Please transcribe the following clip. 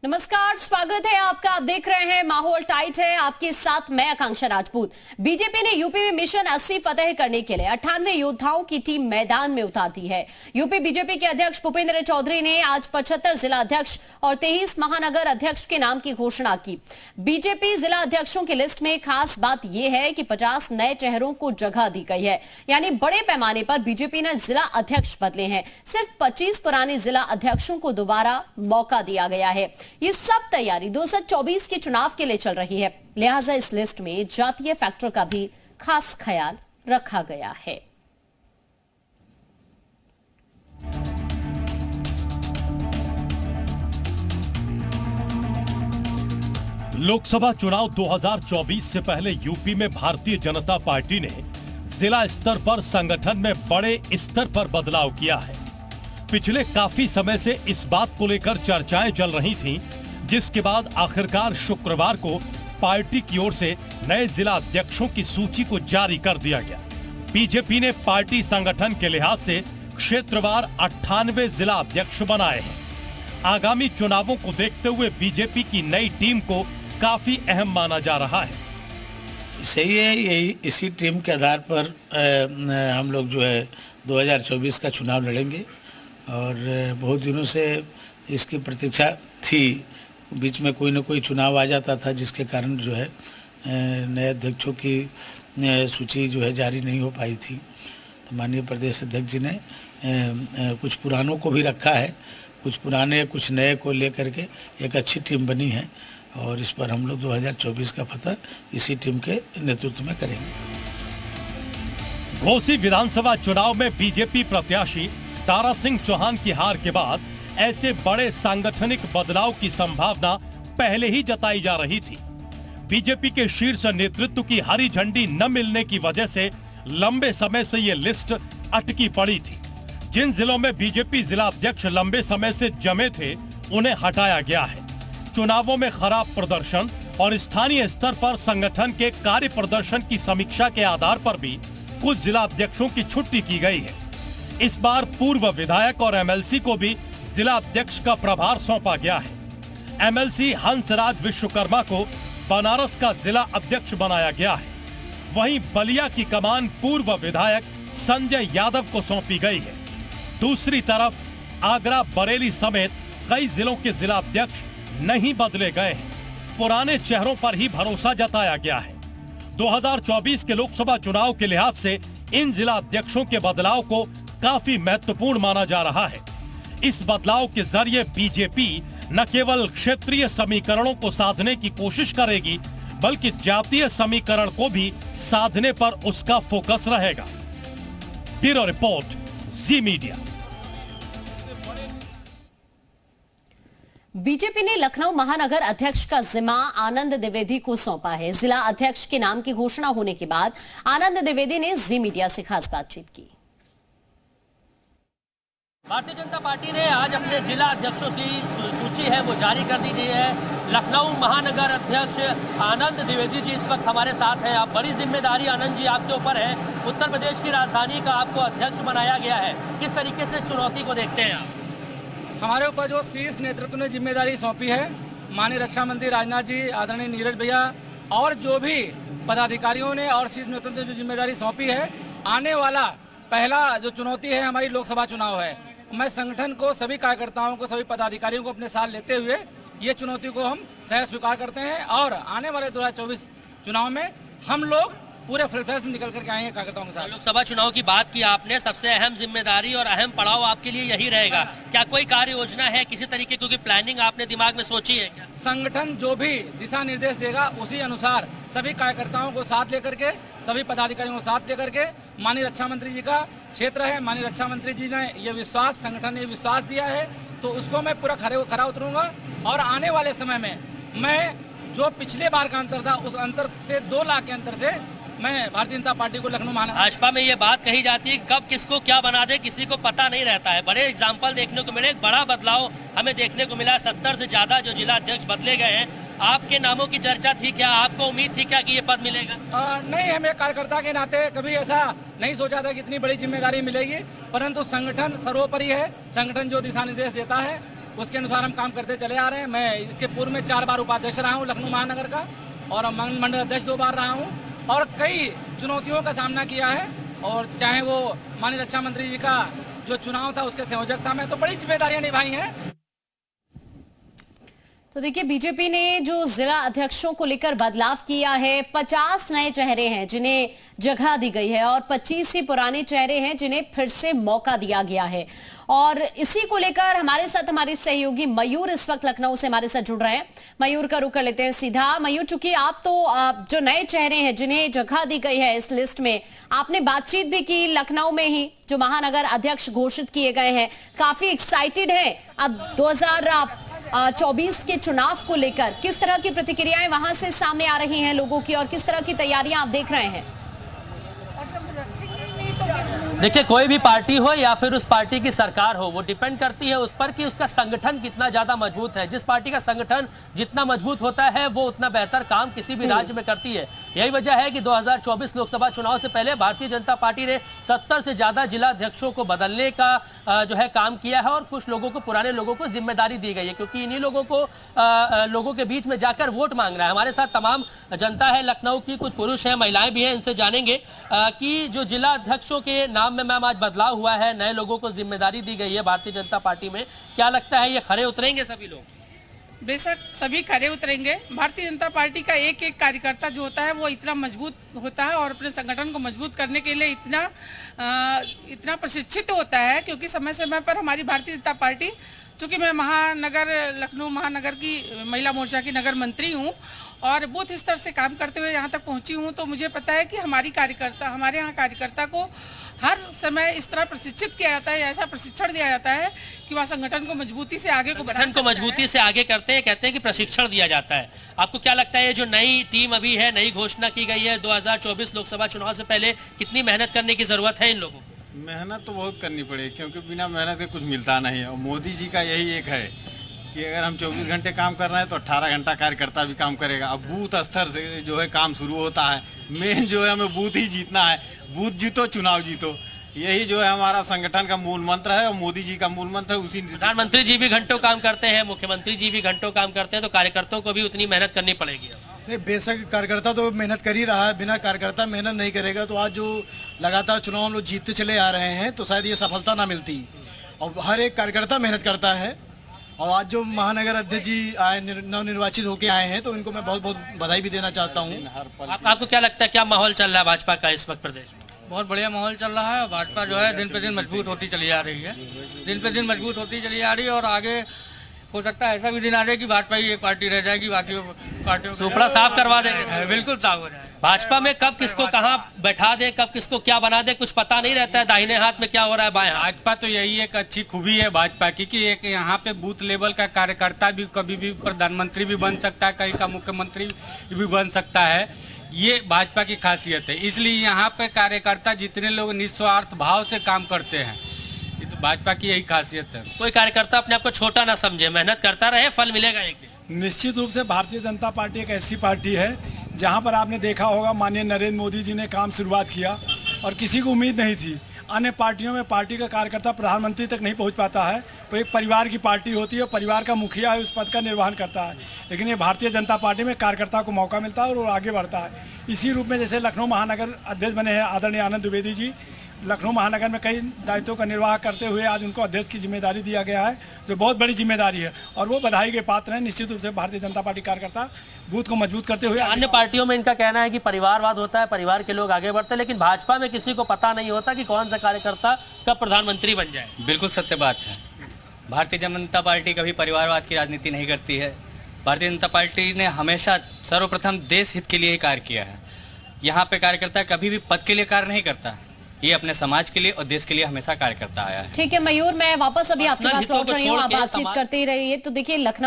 नमस्कार, स्वागत है आपका। आप देख रहे हैं माहौल टाइट है, आपके साथ मैं आकांक्षा राजपूत। बीजेपी ने यूपी में मिशन 80 फतेह करने के लिए 98 योद्धाओं की टीम मैदान में उतार दी है। यूपी बीजेपी के अध्यक्ष भूपेंद्र चौधरी ने आज 75 जिला अध्यक्ष और 23 महानगर अध्यक्ष के नाम की घोषणा की। बीजेपी जिला अध्यक्षों की लिस्ट में खास बात यह है कि 50 नए चेहरों को जगह दी गई है, यानी बड़े पैमाने पर बीजेपी ने जिला अध्यक्ष बदले हैं। सिर्फ 25 पुराने जिला अध्यक्षों को दोबारा मौका दिया गया है। ये सब तैयारी 2024 के चुनाव के लिए चल रही है, लिहाजा इस लिस्ट में जातीय फैक्टर का भी खास ख्याल रखा गया है। लोकसभा चुनाव 2024 से पहले यूपी में भारतीय जनता पार्टी ने जिला स्तर पर संगठन में बड़े स्तर पर बदलाव किया है। पिछले काफी समय से इस बात को लेकर चर्चाएं चल रही थीं, जिसके बाद आखिरकार शुक्रवार को पार्टी की ओर से नए जिला अध्यक्षों की सूची को जारी कर दिया गया। बीजेपी ने पार्टी संगठन के लिहाज से क्षेत्रवार 98 जिला अध्यक्ष बनाए हैं। आगामी चुनावों को देखते हुए बीजेपी की नई टीम को काफी अहम माना जा रहा है। सही है, यही इसी टीम के आधार पर हम लोग जो है 2024 का चुनाव लड़ेंगे और बहुत दिनों से इसकी प्रतीक्षा थी। बीच में कोई न कोई चुनाव आ जाता था, जिसके कारण जो है नए अध्यक्षों की सूची जो है जारी नहीं हो पाई थी। तो माननीय प्रदेश अध्यक्ष जी ने कुछ पुरानों को भी रखा है, कुछ पुराने कुछ नए को लेकर के एक अच्छी टीम बनी है और इस पर हम लोग 2024 का फतह इसी टीम के नेतृत्व में करेंगे। घोसी विधानसभा चुनाव में बीजेपी प्रत्याशी तारा सिंह चौहान की हार के बाद ऐसे बड़े सांगठनिक बदलाव की संभावना पहले ही जताई जा रही थी। बीजेपी के शीर्ष नेतृत्व की हरी झंडी न मिलने की वजह से लंबे समय से ये लिस्ट अटकी पड़ी थी। जिन जिलों में बीजेपी जिला अध्यक्ष लंबे समय से जमे थे, उन्हें हटाया गया है। चुनावों में खराब प्रदर्शन और स्थानीय स्तर पर संगठन के कार्य प्रदर्शन की समीक्षा के आधार पर भी कुछ जिला अध्यक्षों की छुट्टी की गई है। इस बार पूर्व विधायक और एमएलसी को भी जिला अध्यक्ष का प्रभार सौंपा गया है। एमएलसी हंसराज विश्वकर्मा को बनारस का जिला अध्यक्ष बनाया गया है। वहीं बलिया की कमान पूर्व विधायक संजय यादव को सौंपी गई है। दूसरी तरफ आगरा, बरेली समेत कई जिलों के जिला अध्यक्ष नहीं बदले गए हैं। पुराने चेहरों पर ही भरोसा जताया गया है। 2024 के लोकसभा चुनाव के लिहाज से इन जिला अध्यक्षों के बदलाव को काफी महत्वपूर्ण माना जा रहा है। इस बदलाव के जरिए बीजेपी न केवल क्षेत्रीय समीकरणों को साधने की कोशिश करेगी, बल्कि जातीय समीकरण को भी साधने पर उसका फोकस रहेगा। ब्यूरो रिपोर्ट, जी मीडिया। बीजेपी ने लखनऊ महानगर अध्यक्ष का जिम्मा आनंद द्विवेदी को सौंपा है। जिला अध्यक्ष के नाम की घोषणा होने के बाद आनंद द्विवेदी ने जी मीडिया से खास बातचीत की। भारतीय जनता पार्टी ने आज अपने जिला अध्यक्षों की सूची है वो जारी कर दी है। लखनऊ महानगर अध्यक्ष आनंद द्विवेदी जी इस वक्त हमारे साथ हैं। आप बड़ी जिम्मेदारी आनंद जी आपके ऊपर है। उत्तर प्रदेश की राजधानी का आपको अध्यक्ष बनाया गया है। किस तरीके से इस चुनौती को देखते हैं आप? हमारे ऊपर जो शीर्ष नेतृत्व ने जिम्मेदारी सौंपी है, माननीय रक्षा मंत्री राजनाथ जी, आदरणीय नीरज भैया और जो भी पदाधिकारियों ने और शीर्ष नेतृत्व ने जो जिम्मेदारी सौंपी है, आने वाला पहला जो चुनौती है हमारी लोकसभा चुनाव है। मैं संगठन को, सभी कार्यकर्ताओं को, सभी पदाधिकारियों को अपने साथ लेते हुए ये चुनौती को हम सहज स्वीकार करते हैं और आने वाले 2024 चुनाव में हम लोग पूरे फुलफ्लेज में निकल करके आएंगे कार्यकर्ताओं के साथ। लोकसभा चुनाव की बात की आपने, सबसे अहम जिम्मेदारी और अहम पड़ाव आपके लिए यही रहेगा। क्या कोई कार्य योजना है किसी तरीके की प्लानिंग आपने दिमाग में सोची है क्या? संगठन जो भी दिशा निर्देश देगा उसी अनुसार सभी कार्यकर्ताओं को साथ लेकर के, सभी पदाधिकारियों को साथ लेकर के, माननीय रक्षा मंत्री जी का क्षेत्र है, माननीय रक्षा मंत्री जी ने ये विश्वास, संगठन ने विश्वास दिया है, तो उसको मैं पूरा खरा उतरूंगा और आने वाले समय में मैं जो पिछले बार का अंतर था उस अंतर से 2 लाख के अंतर से मैं भारतीय जनता पार्टी को लखनऊ महानगर। भाजपा में ये बात कही जाती है कब किसको क्या बना दे किसी को पता नहीं रहता है। बड़े एग्जाम्पल देखने को मिले, एक बड़ा बदलाव हमें देखने को मिला। 70 से ज्यादा जो जिला अध्यक्ष बदले गए हैं। आपके नामों की चर्चा थी क्या? आपको उम्मीद थी क्या कि ये पद मिलेगा? नहीं, हमें कार्यकर्ता के नाते कभी ऐसा नहीं सोचा था कि इतनी बड़ी जिम्मेदारी मिलेगी, परंतु संगठन सर्वोपरि है। संगठन जो दिशा निर्देश देता है उसके अनुसार हम काम करते चले आ रहे हैं। मैं इसके पूर्व में 4 बार उपाध्यक्ष रहा हूँ लखनऊ महानगर का, और मंडल अध्यक्ष 2 बार रहा हूँ, और कई चुनौतियों का सामना किया है। और चाहे वो माननीय रक्षा मंत्री जी का जो चुनाव था उसके संयोजक था मैं, तो बड़ी जिम्मेदारियां निभाई हैं। तो देखिए, बीजेपी ने जो जिला अध्यक्षों को लेकर बदलाव किया है, 50 नए चेहरे हैं जिन्हें जगह दी गई है और 25 ही पुराने चेहरे हैं जिन्हें फिर से मौका दिया गया है। और इसी को लेकर हमारे साथ हमारे सहयोगी मयूर इस वक्त लखनऊ से हमारे साथ जुड़ रहे हैं। मयूर का रुख कर लेते हैं सीधा। मयूर, चूंकि आप तो जो नए चेहरे हैं जिन्हें जगह दी गई है इस लिस्ट में, आपने बातचीत भी की लखनऊ में ही, जो महानगर अध्यक्ष घोषित किए गए हैं, काफी एक्साइटेड है अब 2024 के चुनाव को लेकर। किस तरह की प्रतिक्रियाएं वहां से सामने आ रही हैं लोगों की, और किस तरह की तैयारियां आप देख रहे हैं? देखिए, कोई भी पार्टी हो या फिर उस पार्टी की सरकार हो, वो डिपेंड करती है उस पर कि उसका संगठन कितना ज्यादा मजबूत है। जिस पार्टी का संगठन जितना मजबूत होता है वो उतना बेहतर काम किसी भी राज्य में करती है। यही वजह है कि 2024 लोकसभा चुनाव से पहले भारतीय जनता पार्टी ने 70 से ज्यादा जिला अध्यक्षों को बदलने का जो है काम किया है, और कुछ लोगों को, पुराने लोगों को जिम्मेदारी दी गई है, क्योंकि इन्हीं लोगों को लोगों के बीच में जाकर वोट मांगना है। हमारे साथ तमाम जनता है लखनऊ की, कुछ पुरुष हैं, महिलाएं भी हैं, इनसे जानेंगे कि जो जिला अध्यक्षों के नाम में मैम आज बदलाव हुआ है, नए लोगों को जिम्मेदारी दी गई है भारतीय जनता पार्टी में, क्या लगता है ये खरे उतरेंगे सभी लोग? बेशक सभी खरे उतरेंगे। भारतीय जनता पार्टी का एक एक कार्यकर्ता जो होता है वो इतना मजबूत होता है और अपने संगठन को मजबूत करने के लिए इतना प्रशिक्षित होता है, क्योंकि समय समय पर हमारी भारतीय जनता पार्टी, चूँकि मैं लखनऊ महानगर की महिला मोर्चा की नगर मंत्री हूँ और बूथ स्तर से काम करते हुए यहाँ तक पहुँची हूँ, तो मुझे पता है कि हमारे यहाँ कार्यकर्ता को हर समय इस तरह प्रशिक्षित किया जाता है, ऐसा प्रशिक्षण दिया जाता है कि वह संगठन को मजबूती से आगे से आगे करते हैं, कहते हैं कि प्रशिक्षण दिया जाता है। आपको क्या लगता है ये जो नई टीम अभी है, नई घोषणा की गई है 2024 लोकसभा चुनाव से पहले, कितनी मेहनत करने की जरूरत है इन लोगों को? मेहनत तो बहुत करनी पड़ेगी, क्योंकि बिना मेहनत के कुछ मिलता नहीं है। और मोदी जी का यही एक है कि अगर हम 24 घंटे काम कर रहे हैं तो 18 घंटा कार्यकर्ता भी काम करेगा। अब बूथ स्तर से जो है काम शुरू होता है, मेन जो है हमें बूथ ही जीतना है। बूथ जीतो, चुनाव जीतो, यही जो है हमारा संगठन का मूल मंत्र है और मोदी जी का मूल मंत्र है। उसी प्रधानमंत्री जी भी घंटों काम करते हैं, मुख्यमंत्री जी भी घंटों काम करते हैं, तो कार्यकर्ताओं को भी उतनी मेहनत करनी पड़ेगी। नहीं, बेशक कार्यकर्ता तो मेहनत कर ही रहा है, बिना कार्यकर्ता मेहनत नहीं करेगा तो आज जो लगातार चुनाव हम लोग जीतते चले आ रहे हैं तो शायद ये सफलता ना मिलती। और हर एक कार्यकर्ता मेहनत करता है, और आज जो महानगर अध्यक्ष जी आए, नवनिर्वाचित होकर आए हैं, तो इनको मैं बहुत बहुत बधाई भी देना चाहता हूँ। आपको क्या लगता है, क्या माहौल चल रहा है भाजपा का इस वक्त प्रदेश में? बहुत बढ़िया माहौल चल रहा है। भाजपा जो है दिन पे दिन मजबूत होती चली आ रही है, दिन पे दिन मजबूत होती चली आ रही है, और आगे हो सकता है ऐसा भी दिन आ जाए कि भाजपा ही एक पार्टी रह जाएगी, बाकी पार्टियों को सुपड़ा साफ करवा देंगे। बिल्कुल साफ हो जाए। भाजपा में कब किसको कहाँ बैठा दे, कब किसको क्या बना दे, कुछ पता नहीं रहता है। दाहिने हाथ में क्या हो रहा है, बाएं हाथ। भाजपा तो यही एक अच्छी खूबी है भाजपा की कि एक यहाँ पे बूथ लेवल का कार्यकर्ता भी कभी भी प्रधानमंत्री भी बन सकता है, कहीं का मुख्यमंत्री भी बन सकता है। ये भाजपा की खासियत है, इसलिए यहाँ पे कार्यकर्ता जितने लोग निस्वार्थ भाव से काम करते हैं, ये तो भाजपा की यही खासियत है। कोई कार्यकर्ता अपने आप को छोटा ना समझे, मेहनत करता रहे, फल मिलेगा एक दिन। निश्चित रूप से भारतीय जनता पार्टी एक ऐसी पार्टी है जहां पर आपने देखा होगा माननीय नरेंद्र मोदी जी ने काम शुरुआत किया और किसी को उम्मीद नहीं थी। अन्य पार्टियों में पार्टी का कार्यकर्ता प्रधानमंत्री तक नहीं पहुंच पाता है, वो एक परिवार की पार्टी होती है, परिवार का मुखिया है, उस पद का निर्वहन करता है। लेकिन ये भारतीय जनता पार्टी में कार्यकर्ता को मौका मिलता है और वो आगे बढ़ता है। इसी रूप में जैसे लखनऊ महानगर अध्यक्ष बने हैं आदरणीय आनंद द्विवेदी जी, लखनऊ महानगर में कई दायित्वों का निर्वाह करते हुए आज उनको अध्यक्ष की जिम्मेदारी दिया गया है, जो बहुत बड़ी जिम्मेदारी है और वो बधाई के पात्र हैं। निश्चित रूप से भारतीय जनता पार्टी कार्यकर्ता बूथ को मजबूत करते हुए। अन्य पार्टियों में इनका कहना है कि परिवारवाद होता है, परिवार के लोग आगे बढ़ते हैं, लेकिन भाजपा में किसी को पता नहीं होता कि कौन सा कार्यकर्ता कब प्रधानमंत्री बन जाए। बिल्कुल सत्य बात है। भारतीय जनता पार्टी कभी परिवारवाद की राजनीति नहीं करती है। भारतीय जनता पार्टी ने हमेशा सर्वप्रथम देश हित के लिए ही कार्य किया है। यहाँ पे कार्यकर्ता कभी भी पद के लिए कार्य नहीं करता, ये अपने समाज के लिए और देश के लिए हमेशा कार्य करता आया है। ठीक है मयूर, मैं वापस अभी आपके पास लौट रही हूँ, आप बातचीत करते ही रहिए। तो देखिए लखनऊ